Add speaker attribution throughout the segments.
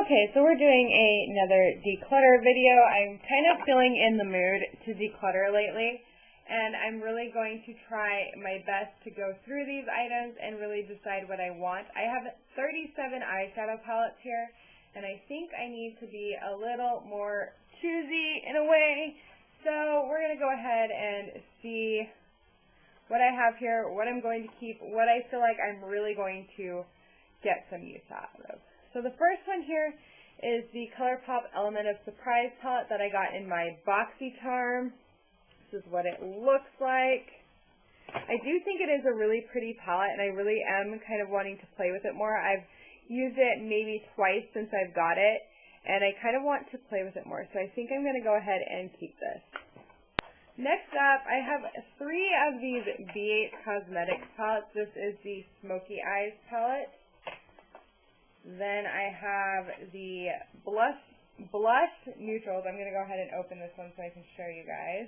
Speaker 1: Okay, so we're doing another declutter video. I'm kind of feeling in the mood to declutter lately, and I'm really going to try my best to go through these items and really decide what I want. I have 37 eyeshadow palettes here, and I think I need to be a little more choosy in a way. So we're going to go ahead and see what I have here, what I'm going to keep, what I feel like I'm really going to get some use out of. So the first one here is the ColourPop Element of Surprise palette that I got in my BoxyCharm. This is what it looks like. I do think it is a really pretty palette, and I really am kind of wanting to play with it more. I've used it maybe twice since I've got it, and I kind of want to play with it more. So I think I'm going to go ahead and keep this. Next up, I have 3 of these B8 Cosmetics palettes. This is the Smoky Eyes palette. Then I have the Blush Neutrals. I'm going to go ahead and open this one so I can show you guys.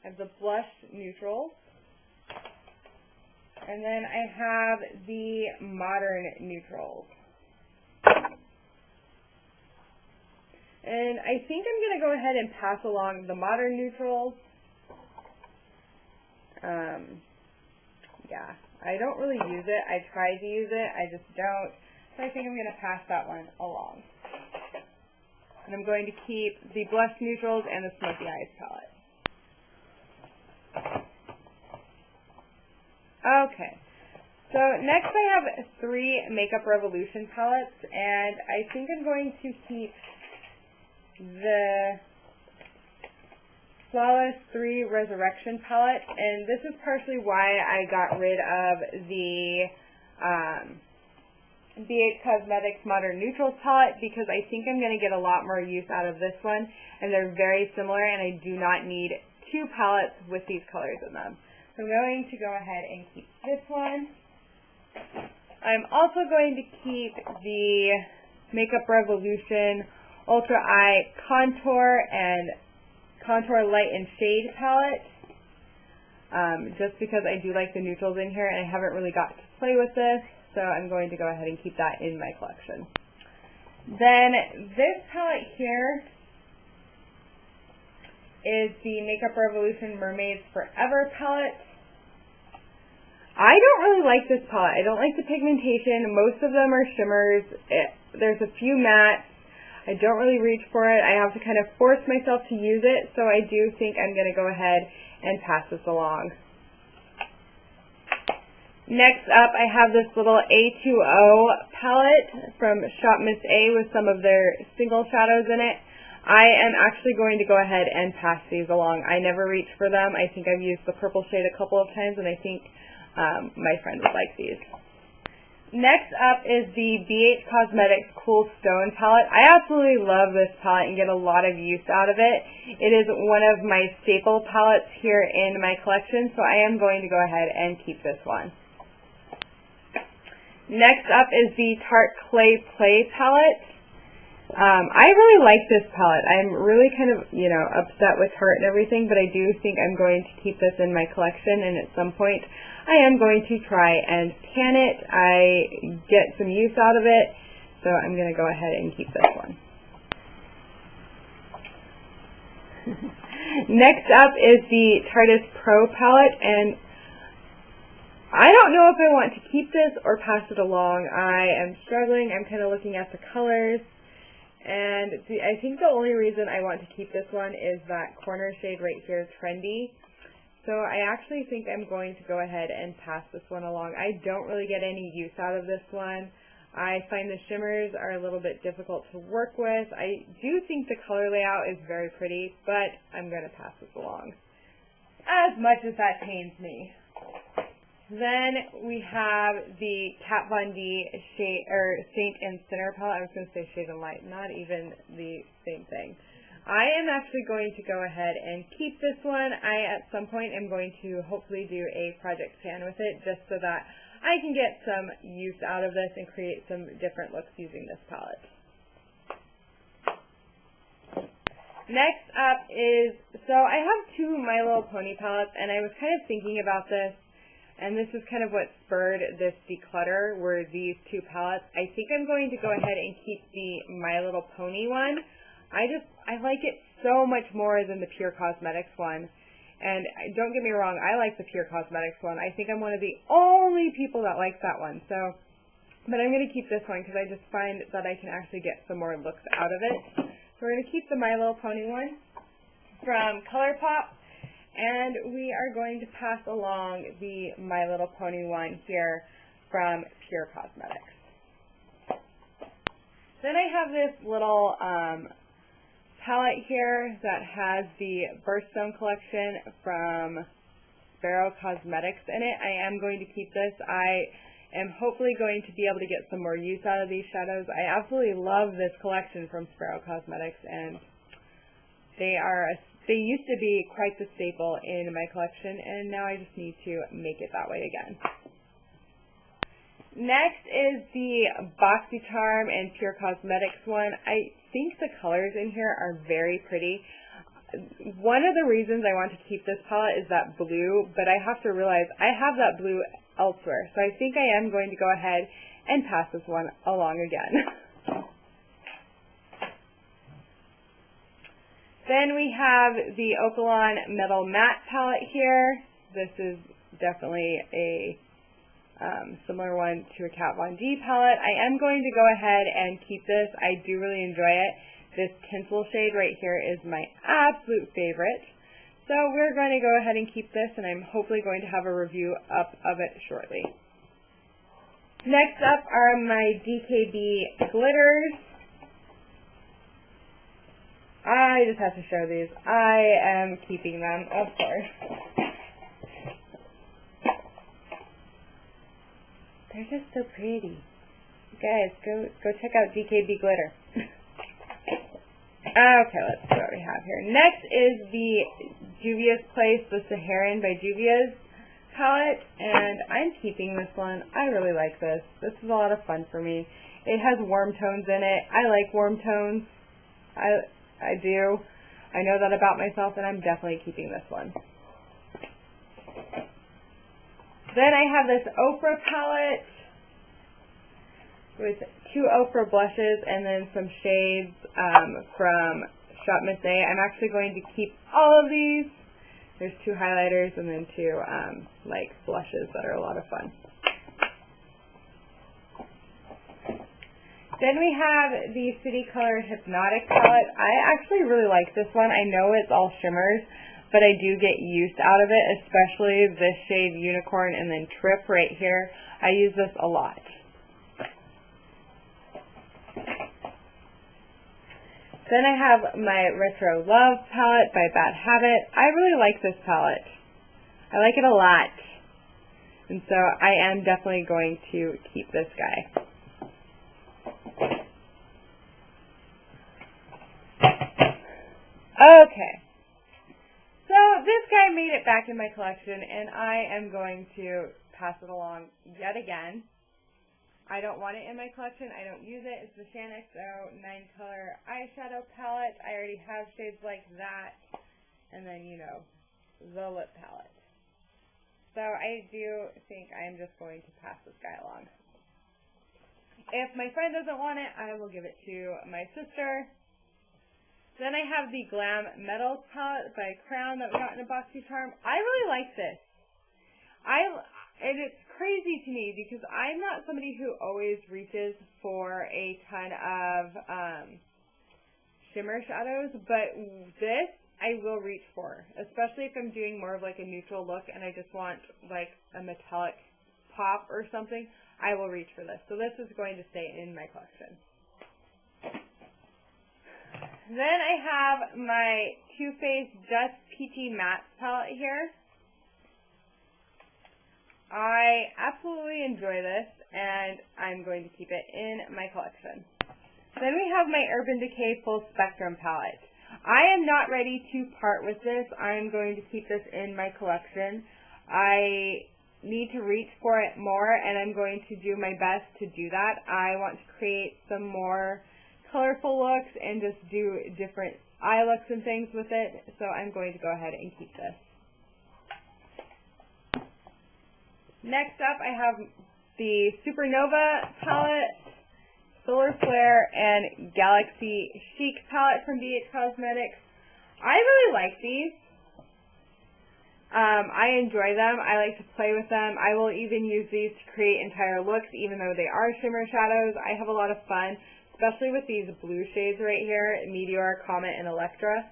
Speaker 1: I have the Blush Neutrals. And then I have the Modern Neutrals. And I think I'm going to go ahead and pass along the Modern Neutrals. Yeah, I don't really use it. I tried to use it. I just don't. So I think I'm going to pass that one along. And I'm going to keep the Blush Neutrals and the Smoky Eyes palette. Okay. So next I have 3 Makeup Revolution palettes, and I think I'm going to keep the Flawless 3 Resurrection palette, and this is partially why I got rid of the B8 Cosmetics Modern Neutrals palette, because I think I'm going to get a lot more use out of this one, and they're very similar, and I do not need 2 palettes with these colors in them. So I'm going to go ahead and keep this one. I'm also going to keep the Makeup Revolution Ultra Eye Contour and Contour Light and Shade palette, just because I do like the neutrals in here, and I haven't really got to play with this. So I'm going to go ahead and keep that in my collection. Then this palette here is the Makeup Revolution Mermaids Forever palette. I don't really like this palette. I don't like the pigmentation. Most of them are shimmers. There's a few mattes. I don't really reach for it. I have to kind of force myself to use it, so I do think I'm going to go ahead and pass this along. Next up, I have this little A2O palette from Shop Miss A with some of their single shadows in it. I am actually going to go ahead and pass these along. I never reach for them. I think I've used the purple shade a couple of times, and I think my friend would like these. Next up is the B8 Cosmetics Cool Stone palette. I absolutely love this palette and get a lot of use out of it. It is one of my staple palettes here in my collection, so I am going to go ahead and keep this one. Next up is the Tarte Clay Play palette. I really like this palette. I'm really kind of, upset with Tarte and everything, but I do think I'm going to keep this in my collection, and at some point I am going to try and pan it. I get some use out of it, so I'm going to go ahead and keep this one. Next up is the Tarteist Pro palette, and I don't know if I want to keep this or pass it along. I am struggling. I'm kind of looking at the colors, and I think the only reason I want to keep this one is that corner shade right here, Trendy. So I actually think I'm going to go ahead and pass this one along. I don't really get any use out of this one. I find the shimmers are a little bit difficult to work with. I do think the color layout is very pretty, but I'm going to pass this along, as much as that pains me. Then we have the Kat Von D Saint and Sinner palette. I was going to say Shade and Light, not even the same thing. I am actually going to go ahead and keep this one. I, at some point, am going to hopefully do a project pan with it, just so that I can get some use out of this and create some different looks using this palette. Next up is, so I have 2 My Little Pony palettes, and I was kind of thinking about this. And this is kind of what spurred this declutter, were these two palettes. I think I'm going to go ahead and keep the My Little Pony one. I like it so much more than the Pure Cosmetics one. And don't get me wrong, I like the Pure Cosmetics one. I think I'm one of the only people that likes that one. So, but I'm going to keep this one because I just find that I can actually get some more looks out of it. So we're going to keep the My Little Pony one from ColourPop. And we are going to pass along the My Little Pony one here from Pure Cosmetics. Then I have this little palette here that has the Birthstone collection from Sparrow Cosmetics in it. I am going to keep this. I am hopefully going to be able to get some more use out of these shadows. I absolutely love this collection from Sparrow Cosmetics, and they used to be quite the staple in my collection, and now I just need to make it that way again. Next is the BoxyCharm and Pure Cosmetics one. I think the colors in here are very pretty. One of the reasons I want to keep this palette is that blue, but I have to realize I have that blue elsewhere, so I think I am going to go ahead and pass this one along again. Then we have the Opalon Metal Matte palette here. This is definitely a similar one to a Kat Von D palette. I am going to go ahead and keep this. I do really enjoy it. This tinsel shade right here is my absolute favorite. So we're going to go ahead and keep this, and I'm hopefully going to have a review up of it shortly. Next up are my DKB glitters. I just have to show these. I am keeping them, of course. They're just so pretty. Guys, go check out DKB glitter. Okay, let's see what we have here. Next is the Juvia's Place, the Saharan by Juvia's palette, and I'm keeping this one. I really like this. This is a lot of fun for me. It has warm tones in it. I like warm tones. I do. I know that about myself, and I'm definitely keeping this one. Then I have this Oprah palette with two Oprah blushes and then some shades from Shop Miss A. I'm actually going to keep all of these. There's two highlighters and then two like blushes that are a lot of fun. Then we have the City Color Hypnotic palette. I actually really like this one. I know it's all shimmers, but I do get use out of it, especially this shade Unicorn and then Trip right here. I use this a lot. Then I have my Retro Love palette by Bad Habit. I really like this palette. I like it a lot. And so I am definitely going to keep this guy. Okay, so this guy made it back in my collection, and I am going to pass it along yet again. I don't want it in my collection. I don't use it. It's the Shannexo 9-color eyeshadow palette. I already have shades like that, and then, you know, the lip palette. So I do think I am just going to pass this guy along. If my friend doesn't want it, I will give it to my sister. Then I have the Glam Metals palette by Crown that we got in a BoxyCharm. I really like this. And it's crazy to me because I'm not somebody who always reaches for a ton of shimmer shadows, but this I will reach for, especially if I'm doing more of like a neutral look and I just want like a metallic pop or something. I will reach for this. So this is going to stay in my collection. Then I have my Too Faced Just Peachy Matte palette here. I absolutely enjoy this, and I'm going to keep it in my collection. Then we have my Urban Decay Full Spectrum palette. I am not ready to part with this. I'm going to keep this in my collection. I need to reach for it more, and I'm going to do my best to do that. I want to create some more colorful looks and just do different eye looks and things with it, so I'm going to go ahead and keep this. Next up, I have the Supernova palette, Solar Flare, and Galaxy Chic palette from BH Cosmetics. I really like these. I enjoy them. I like to play with them. I will even use these to create entire looks, even though they are shimmer shadows. I have a lot of fun, especially with these blue shades right here, Meteor, Comet, and Electra.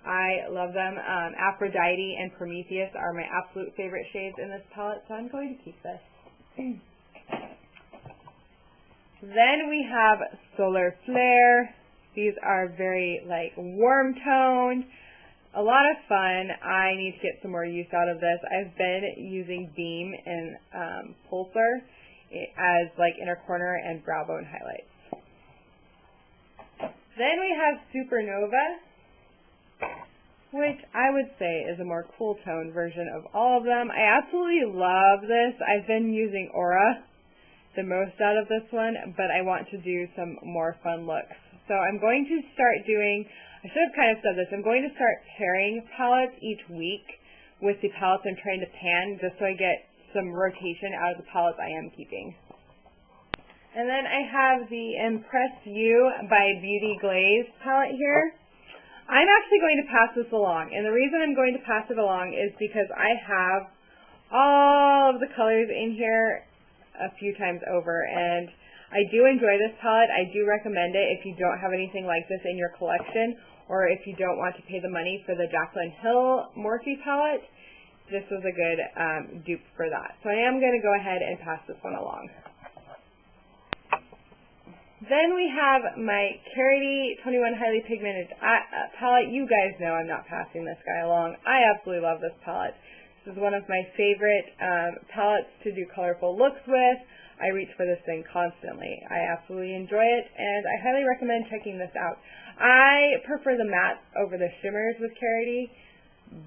Speaker 1: I love them. Aphrodite and Prometheus are my absolute favorite shades in this palette, so I'm going to keep this. Then we have Solar Flare. These are very warm toned. A lot of fun. I need to get some more use out of this. I've been using Beam and Pulsar as inner corner and brow bone highlights. Then we have Supernova, which I would say is a more cool tone version of all of them. I absolutely love this. I've been using Aura the most out of this one, but I want to do some more fun looks. So I'm going to start doing, I should have kind of said this, I'm going to start pairing palettes each week with the palettes I'm trying to pan, just so I get some rotation out of the palettes I am keeping. And then I have the Impress You by Beauty Glaze palette here. I'm actually going to pass this along, and the reason I'm going to pass it along is because I have all of the colors in here a few times over, and I do enjoy this palette. I do recommend it if you don't have anything like this in your collection, or if you don't want to pay the money for the Jaclyn Hill Morphe palette. This was a good dupe for that. So I am going to go ahead and pass this one along. Then we have my Carity 21 Highly Pigmented palette. You guys know I'm not passing this guy along. I absolutely love this palette. This is one of my favorite palettes to do colorful looks with. I reach for this thing constantly. I absolutely enjoy it, and I highly recommend checking this out. I prefer the mattes over the shimmers with Carity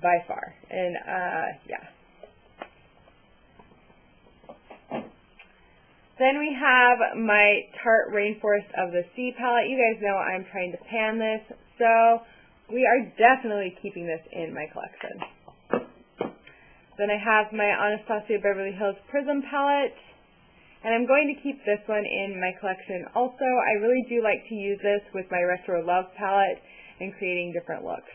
Speaker 1: by far, and yeah. Then we have my Tarte Rainforest of the Sea palette. You guys know I'm trying to pan this, so we are definitely keeping this in my collection. Then I have my Anastasia Beverly Hills Prism palette, and I'm going to keep this one in my collection also. I really do like to use this with my Retro Love palette and creating different looks.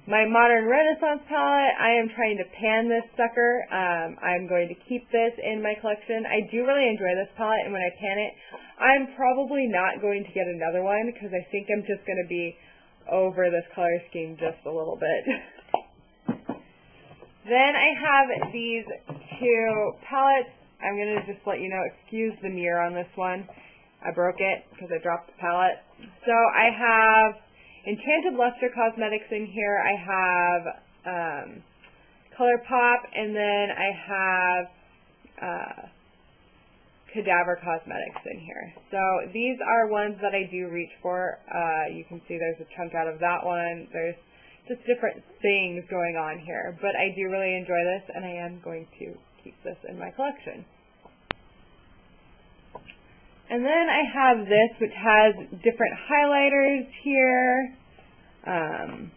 Speaker 1: My Modern Renaissance palette, I am trying to pan this sucker. I'm going to keep this in my collection. I do really enjoy this palette, and when I pan it, I'm probably not going to get another one because I think I'm just going to be over this color scheme just a little bit. Then I have these two palettes. I'm going to just let you know, excuse the mirror on this one. I broke it because I dropped the palette. So I have Enchanted Luster Cosmetics in here. I have ColourPop, and then I have Cadaver Cosmetics in here. So these are ones that I do reach for. You can see there's a chunk out of that one. There's just different things going on here, but I do really enjoy this, and I am going to keep this in my collection. And then I have this, which has different highlighters here. I'm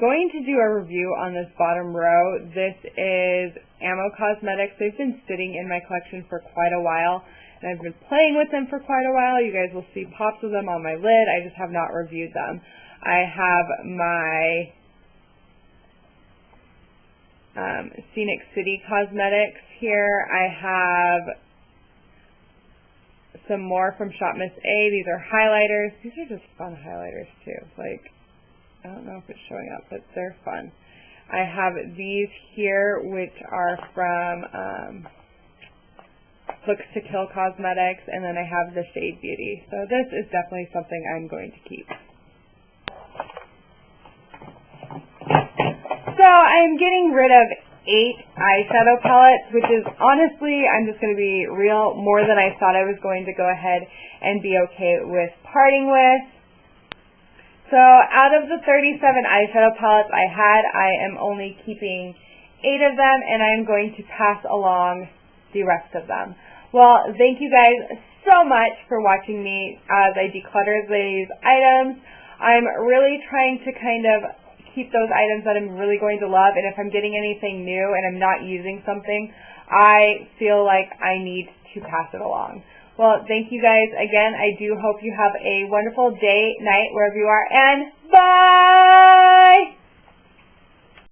Speaker 1: going to do a review on this bottom row. This is Ammo Cosmetics. They've been sitting in my collection for quite a while, and I've been playing with them for quite a while. You guys will see pops of them on my lid. I just have not reviewed them. I have my Scenic City Cosmetics here. I have some more from Shop Miss A. These are highlighters. These are just fun highlighters too. I don't know if it's showing up, but they're fun. I have these here, which are from Looks to Kill Cosmetics, and then I have the Shade Beauty. So this is definitely something I'm going to keep. So I'm getting rid of 8 eyeshadow palettes, which is honestly, I'm just going to be real, more than I thought I was going to go ahead and be okay with parting with. So out of the 37 eyeshadow palettes I had, I am only keeping 8 of them, and I'm going to pass along the rest of them. Well, thank you guys so much for watching me as I declutter these items. I'm really trying to kind of keep those items that I'm really going to love, and if I'm getting anything new and I'm not using something, I feel like I need to pass it along. Well, thank you guys again. I do hope you have a wonderful day, night, wherever you are, and bye!